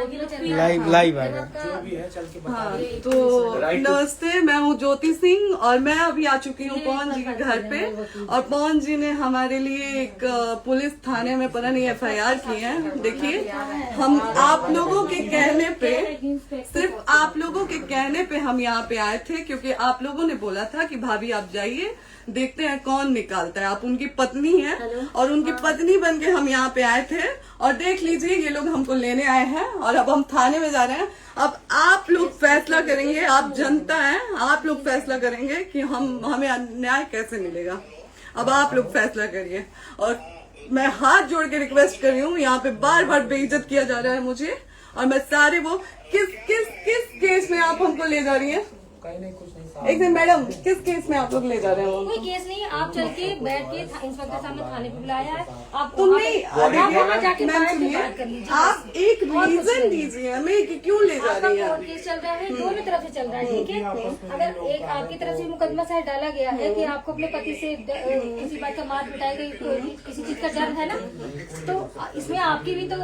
Live आएगा। हाँ, तो नमस्ते, मैं हूँ ज्योति सिंह और मैं अभी आ चुकी हूँ पवन जी के घर पे। और पवन जी ने हमारे लिए एक पुलिस थाने में पता नहीं FIR की है। देखिए, हम आप लोगों के कहने पे, सिर्फ आप लोगों के कहने पे हम यहाँ पे आए थे, क्योंकि आप लोगों ने बोला था कि भाभी आप जाइए, देखते हैं कौन निकालता है। आप उनकी पत्नी हैं और उनकी पत्नी बन के हम यहाँ पे आए थे। और देख लीजिए, ये लोग हमको लेने आए हैं और अब हम थाने में जा रहे हैं। अब आप लोग फैसला करेंगे, आप जनता हैं, आप लोग फैसला करेंगे कि हमें न्याय कैसे मिलेगा। अब आप लोग फैसला करिए। और मैं हाथ जोड़ के रिक्वेस्ट कर रही हूँ, यहाँ पे बार बार बेइज्जत किया जा रहा है मुझे। और मैं सारे वो किस केस में आप हमको ले जा रही है? एक दिन मैडम, किस केस में आप लोग ले जा रहे हो? कोई केस नहीं, आप चल के बैठ के इंस्पेक्टर साहब ने थाने पे बुलाया है। आप वहाँ जाके बात कर लीजिए। आप एक रीजन दीजिए हमें कि क्यों ले जा रही है। कोर्ट केस चल रहा है, दोनों तरफ से चल रहा है, ठीक है। अगर एक आपकी तरफ से मुकदमा शायद डाला गया है कि आपको अपने पति से किसी बात का मार पिटाई गई, किसी चीज का डर है ना, तो इसमें आपकी भी तो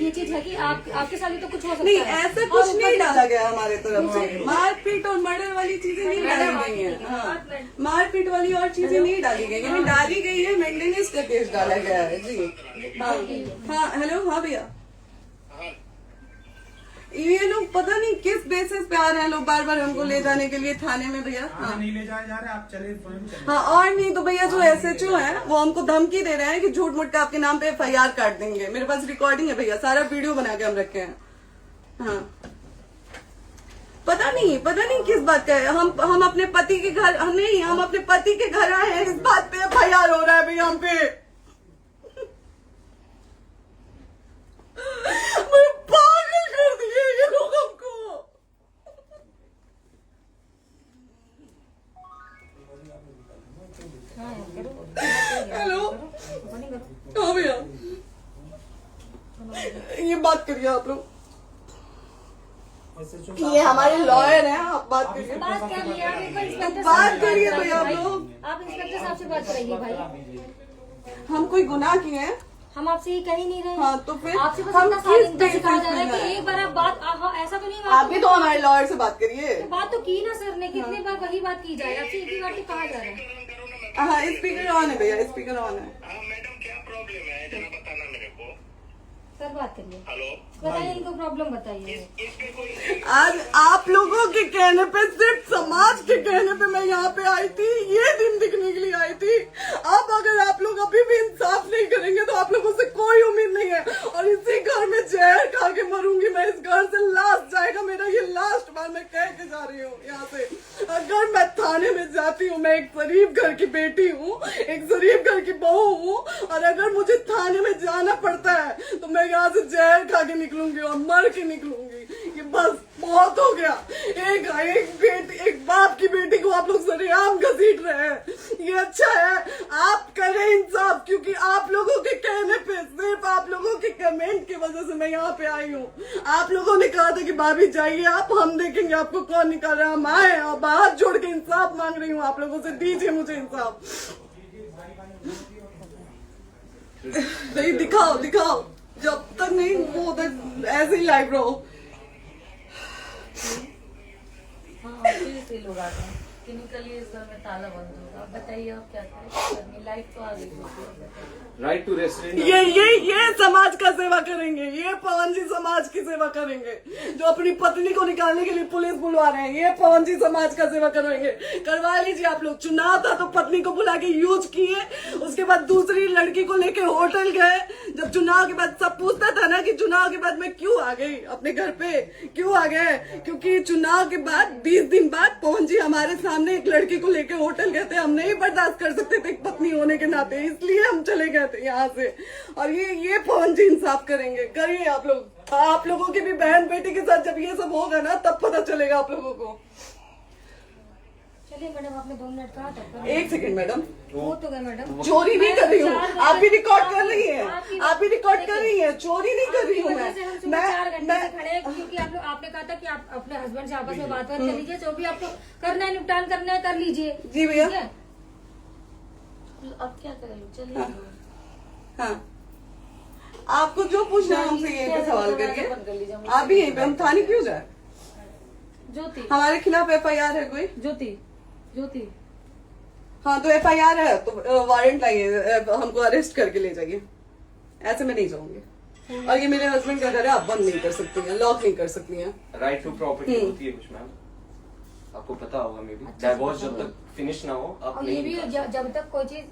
ये चीज है कि आपके साथ भी तो कुछ हो सकता है। नहीं, ऐसा कुछ नहीं डाला गया हमारे तरफ से। मारपीट और मर्डर वाली चीजें नहीं डाली गई है। हाँ, मारपीट वाली और चीजें नहीं डाली गई है। डाली गई है मेंटेनेंस का केस डाला गया है जी। हाँ, हेलो, हाँ भैया, ये लोग पता नहीं किस बेसिस पे आ रहे हैं लोग बार बार हमको ले जाने के लिए थाने में। भैया हाँ, नहीं ले जाए जा रहे, आप चले। हाँ, और नहीं तो भैया जो SHO है वो हमको धमकी दे रहे हैं कि झूठ मूठ का आपके नाम पे FIR काट देंगे। मेरे पास रिकॉर्डिंग है भैया, सारा वीडियो बना के हम रखे हैं। हाँ, पता नहीं किस बात का है। हम अपने पति के घर नहीं, हम अपने पति के घर आए हैं, इस बात पे FIR हो रहा है भैया हम पे। पागल कर दिए ये लोग हमको। हेलो, हाँ भैया, ये बात करिए आप लोग। ये हमारे लॉयर हैं, आप बात करिए। बात कर लिया, बात करिए भैया आप लोग। आप इंस्पेक्टर साहब से बात कराइए भाई। हम कोई गुनाह किए हैं? हम आपसे ये कह ही नहीं रहे। हाँ, तो फिर आपसे बस हम इतना किस सारी सिखाया जा रहा है बेसिस कि पे एक बार आप बात ऐसा तो नहीं आप भी तो हमारे लॉयर से बात करिए। तो बात तो की ना सर ने, कितनी बार वही बात की जाए, आपसे एक ही बार तो कहा जा रहा है। हाँ, स्पीकर ऑन है भैया, स्पीकर ऑन है। मैडम क्या प्रॉब्लम है जरा बताना मेरे को। सर बात करिए, हेलो, बताइए इनको प्रॉब्लम बताइए। इसके कोई आज आप लोगों के कहने पे, सिर्फ समाज के कहने पे मैं यहाँ पे आई थी, ये दिन दिखने के लिए आई थी। अब अगर आप लोग अभी भी इंसाफ नहीं करेंगे तो आप लोगों से कोई उम्मीद नहीं है। और इसी घर में जहर खा के मरूंगी मैं। इस घर से लास्ट जाएगा मेरा, ये लास्ट बार मैं कह के जा रही हूँ यहाँ से। अगर मैं थाने में जाती हूँ, मैं एक शरीफ घर की बेटी हूँ, एक शरीफ घर की बहू हूँ, और अगर मुझे थाने में जाना पड़ता है तो मैं यहाँ से जहर खा के निकलूंगी और मर के निकलूंगी। ये बस बहुत हो गया। एक बाप की बेटी को आप लोग सरेआम घसीट रहे हैं। ये अच्छा है, आप करें इंसाफ, क्योंकि आप लोगों के कहने पे, सिर्फ आप लोगों के कमेंट की वजह से मैं यहाँ पे आई हूँ। आप लोगों ने कहा था कि भाभी जाइए आप, हम देखेंगे आपको कौन निकाल रहा है। हम आए और हाथ जोड़ के इंसाफ मांग रही हूँ आप लोगों से, दीजिए मुझे इंसाफ। नहीं, दिखाओ, जब तक नहीं वो उधर ऐसे ही लाइव रहो। हाँ, फिर से लोग आ गए कि निकलिए, इस घर में ताला बंद होगा। बताइए आप क्या करें, लाइफ तो आ गई। Right to restaurant. ये समाज का सेवा करेंगे, ये पवन जी समाज की सेवा करेंगे। जो अपनी पत्नी को निकालने के लिए पुलिस बुलवा रहे हैं, ये पवन जी समाज का सेवा करेंगे। करवा लीजिए आप लोग। चुनाव था तो पत्नी को बुला के यूज किए, उसके बाद दूसरी लड़की को लेके होटल गए। जब चुनाव के बाद सब पूछता था ना कि चुनाव के बाद मैं क्यों आ गई अपने घर पे, क्यों आ गए, क्योंकि चुनाव के बाद 20 दिन बाद पवन जी हमारे सामने एक लड़की को लेके होटल गए थे। हम नहीं बर्दाश्त कर सकते थे एक पत्नी होने के नाते, इसलिए हम चले गए थे यहाँ से। और ये पवन जी इंसाफ करेंगे। करिए आप लोग। आप लोगों की भी बहन बेटी के साथ जब ये सब होगा ना, तब पता चलेगा आप लोगों को। चलिए मैडम, आपने 2 मिनट कहा था। एक सेकंड मैडम, वो तो गए मैडम। चोरी नहीं कर रही हूँ, आप भी रिकॉर्ड कर रही हैं, आप भी रिकॉर्ड कर रही हैं। चोरी नहीं कर रही हूँ मैं 4 घंटे से खड़े हैं, क्योंकि आपने कहा था कि आप अपने हस्बैंड से आपस में बात कर लीजिए, जो भी आपको करना है, निपटान करना है, कर लीजिए। जी भैया। अब क्या करें, चलिए। हाँ, आपको जो पूछना है हमसे ये पे सवाल करिए। लीजिए। आप भी यहीं पे, हम थाने क्यों जाए? ज्योति, हमारे खिलाफ FIR है कोई? ज्योति, ज्योति, हाँ तो FIR है तो वारंट लाइए, हमको अरेस्ट करके ले जाइए। ऐसे में नहीं जाऊंगी। और ये मेरे हस्बैंड का घर है, आप बंद नहीं कर सकती हैं, लॉक नहीं कर सकती हैं। राइट टू प्रॉपर्टी होती है कुछ मैम, आपको पता होगा मे बी। डाइवोर्स जब तक फिनिश ना हो आप और ये नहीं भी जब तक कोई चीज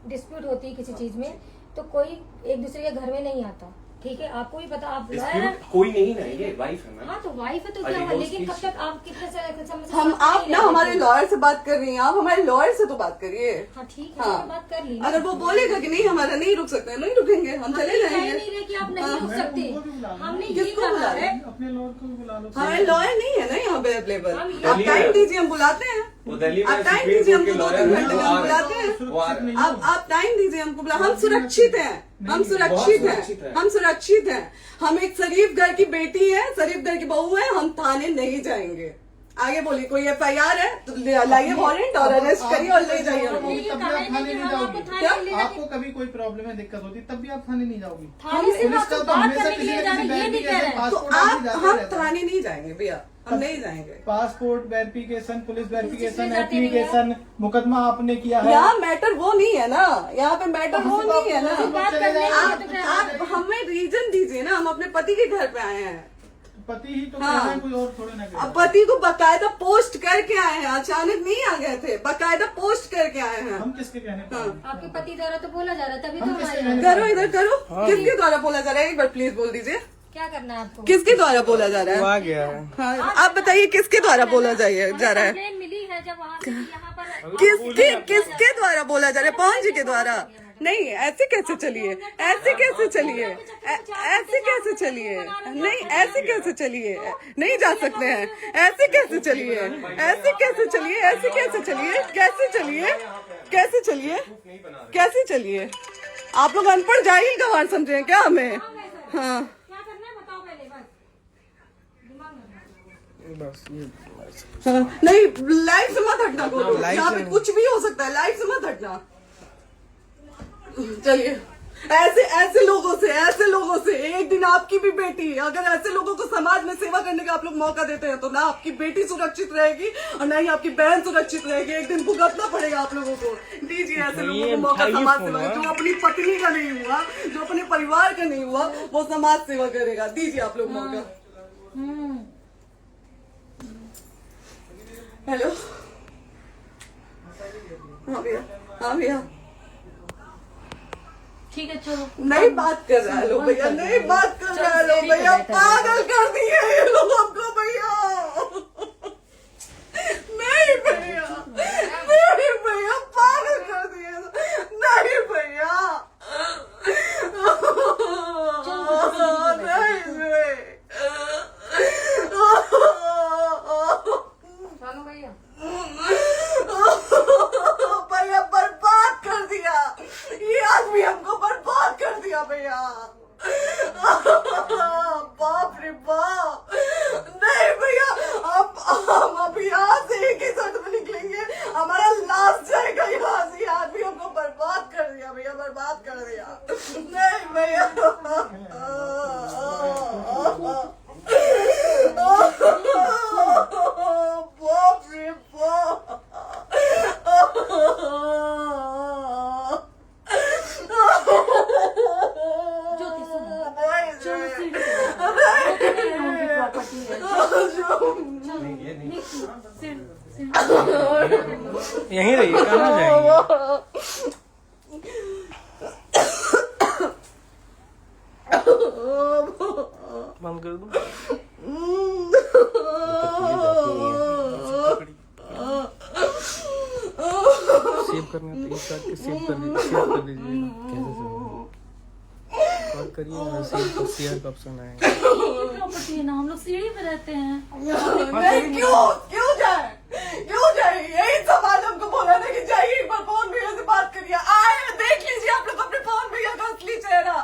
डिस्प्यूट होती है किसी चीज में, तो कोई एक दूसरे के घर में नहीं आता, ठीक है? आपको भी पता, आप डिस्प्यूट कोई नहीं ना, ये वाइफ है मैम। हाँ तो वाइफ है तो क्या हुआ, लेकिन कब तक आप कितने समय से हम साथ आप नहीं ना रह हमारे रहे थे? लॉयर से बात कर रही हैं, आप हमारे लॉयर से तो बात करिए। हाँ ठीक है, हाँ। मैंने बात कर ली। अगर वो बोलेगा कि नहीं हमारा नहीं रुक सकते, नहीं रुकेंगे, हम चले कह जाएंगे। नहीं रहे कि आप नहीं रुक सकते, हमने ये किसको कहा बुला है। अपने लॉयर को भी बुला लो। हमारे लॉयर नहीं है ना यहाँ पे अवेलेबल। हम आप दिल्ली टाइम में- दीजिए, हम बुलाते हैं। वो दिल्ली में आप टाइम सुप्रीम दीजिए कोर्ट के हमको, 2-3 लॉयर घंटे हैं, में वो हम आ बुलाते रहे हैं। हैं, वो आ रहे हैं। आप टाइम दीजिए हमको, बुला, हम सुरक्षित हैं, हम सुरक्षित हैं, हम सुरक्षित हैं। हम एक शरीफ घर की बेटी है, शरीफ घर की बहू है, हम थाने नहीं जाएंगे। आगे बोलिए, कोई FIR है तो लाइए वारंट और अरेस्ट करिए और ले जाइए हमको। ये तब भी कहा आप है थाने कि नहीं हम जाओगी। आपको थाने क्या? ले जाके- आपको कभी कोई प्रॉब्लम है, दिक्कत होती, तब भी आप थाने नहीं जाओगी। थाने से पुलिस बात का तो बात हमेशा करने के किसी लिए न जा किसी रहे हैं, ये नहीं कह रहे हैं। तो पासपोर्ट आप जाते हम रहता है। थाने नहीं जाएंगे भैया, हम नहीं जाएंगे। पासपोर्ट वेरिफिकेशन, पुलिस वेरिफिकेशन, इसमें जाते नहीं है। एप्लीकेशन, मुकदमा आपने किया है। यहाँ मैटर वो नहीं है ना, यहाँ पे मैटर वो नहीं है ना। बात करने के लिए आप तो क्या- आप हमें रीजन दीजिए ना, हम अपने पति के घर पे आए हैं। पति ही तो हाँ। कह रहे हैं, कोई और थोड़े ना कह रहे अब हैं। पति को बकायदा पोस्ट करके आए हैं, अचानक नहीं आ गए थे, बकायदा पोस्ट करके आए हैं। हम किसके कहने पर आए? आपके पति द्वारा तो बोला जा रहा है, तभी तो हम हम किसके आए कहने हैं। पर करो इधर करो, किसके द्वारा बोला जा रहा है, एक बार प्लीज बोल दीजिए, क्या करना है आपको? किसके द्वारा बोला जा रहा है? गया है। हाँ, आप बताइए किसके द्वारा बोला जा रहा है? कंप्लेन मिली है जब वहाँ से यहाँ पर किसके द्वारा बोला जा रहा है? पवन जी के द्वारा? नहीं, ऐसे कैसे चलिए, ऐसे कैसे चलिए, ऐसे कैसे चलिए, नहीं ऐसे कैसे चलिए, नहीं जा सकते हैं, ऐसे कैसे चलिए, ऐसे कैसे चलिए, ऐसे कैसे चलिए, कैसे चलिए, कैसे चलिए, कैसे चलिए? आप लोग अनपढ़ जाहिल गंवार समझे हैं क्या हमें? हाँ क्या करना है बताओ पहले, बस दिमाग में बस ये हाँ, नहीं लाइफ से मत हटना, बोलो यहाँ पे कुछ भी हो सकता है, लाइफ से मत हटना। चलिए, ऐसे लोगों से एक दिन आपकी भी बेटी, अगर ऐसे लोगों को समाज में सेवा करने का आप लोग मौका देते हैं तो ना आपकी बेटी सुरक्षित रहेगी और ना ही आपकी बहन सुरक्षित रहेगी। एक दिन भुगतना पड़ेगा आप लोगों को। दीजिए ऐसे लोगों को मौका समाज सेवा का, जो अपनी पत्नी का नहीं हुआ, जो अपने परिवार का नहीं हुआ, वो समाज सेवा करेगा। दीजिए आप लोग मौका। हेलो, हाँ भैया, हाँ भैया, ठीक है चलो। नहीं बात कर रहा है लोग भैया, नहीं बात कर रहा है लोग भैया, पागल कर दिए ये लोग हमको भैया। नहीं भैया, नहीं भैया, पागल कर दिए, नहीं भैया, नहीं चलो भैया, भैया बर्बाद कर दिया ये आदमी, हमको बर्बाद कर दिया भैया। बाप रे बाप, नहीं भैया, हम अभी यहाँ से एक ही शर्ट में निकलेंगे, हमारा लास्ट जाएगा यहाँ से। ये आदमी हमको बर्बाद कर दिया भैया, बर्बाद कर दिया। नहीं भैया, बाप रे बाप, ज्योति सुनो, चलो सीढ़ी पे प्रॉपर्टी है, यहीं रहिए, कहाँ जाएंगे? बंद कर दूं? सेव करना तो इस बात के सेव कर दीजिए। कॉल करिए ना, सेव शेयर का ऑप्शन आएगा। प्रॉपर्टी है ना, हम लोग सीढ़ी पे रहते हैं। नहीं, क्यों जाए, क्यों जाए? यही समाज हमको बोला था कि जाइए एक बार पवन भैया से बात करिए। आए, देख लीजिए आप लोग अपने पवन भैया का असली चेहरा,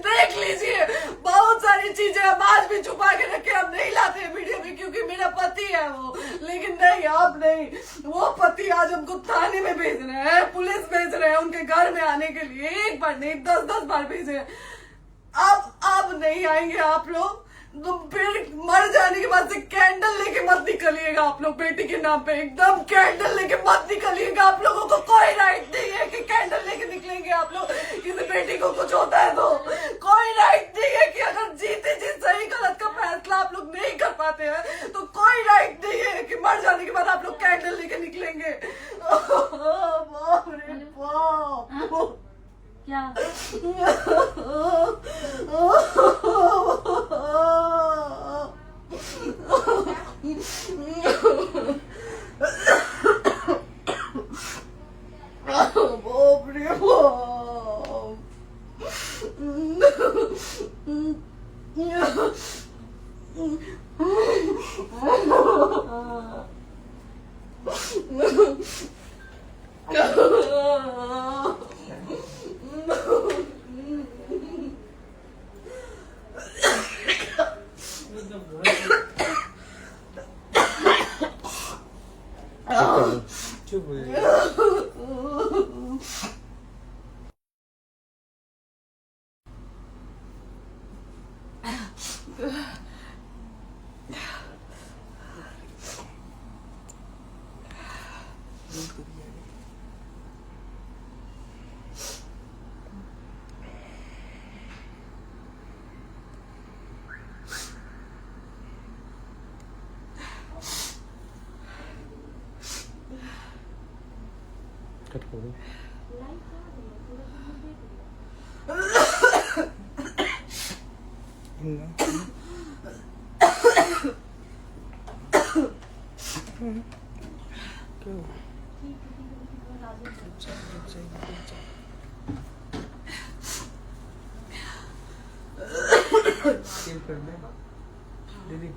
देख लीजिए। बहुत सारी चीजें हम आज भी छुपा के रखे, हम नहीं लाते वीडियो में क्योंकि मेरा पति है वो, लेकिन नहीं, आप नहीं। वो पति आज हमको थाने में भेज रहे हैं, पुलिस भेज रहे हैं उनके घर में आने के लिए, एक बार नहीं 10-10 बार भेजे। अब नहीं आएंगे आप लोग तो फिर मर जाने के बाद से कैंडल लेके मत निकलिएगा आप लोग बेटी के नाम पे, एकदम कैंडल लेके मत निकलिएगा। आप लोगों को कोई राइट नहीं है कि कैंडल लेके निकलेंगे आप लोग। किसी बेटी को कुछ होता है तो कोई राइट नहीं है कि अगर जीते जी सही गलत का फैसला आप लोग नहीं कर पाते हैं तो कोई राइट नहीं है कि मर जाने के बाद आप लोग कैंडल लेके निकलेंगे। बाप रे बाप। क्या बाप रे बाप। चुप हो जाइए। कट कर दो। कर दे दीदी।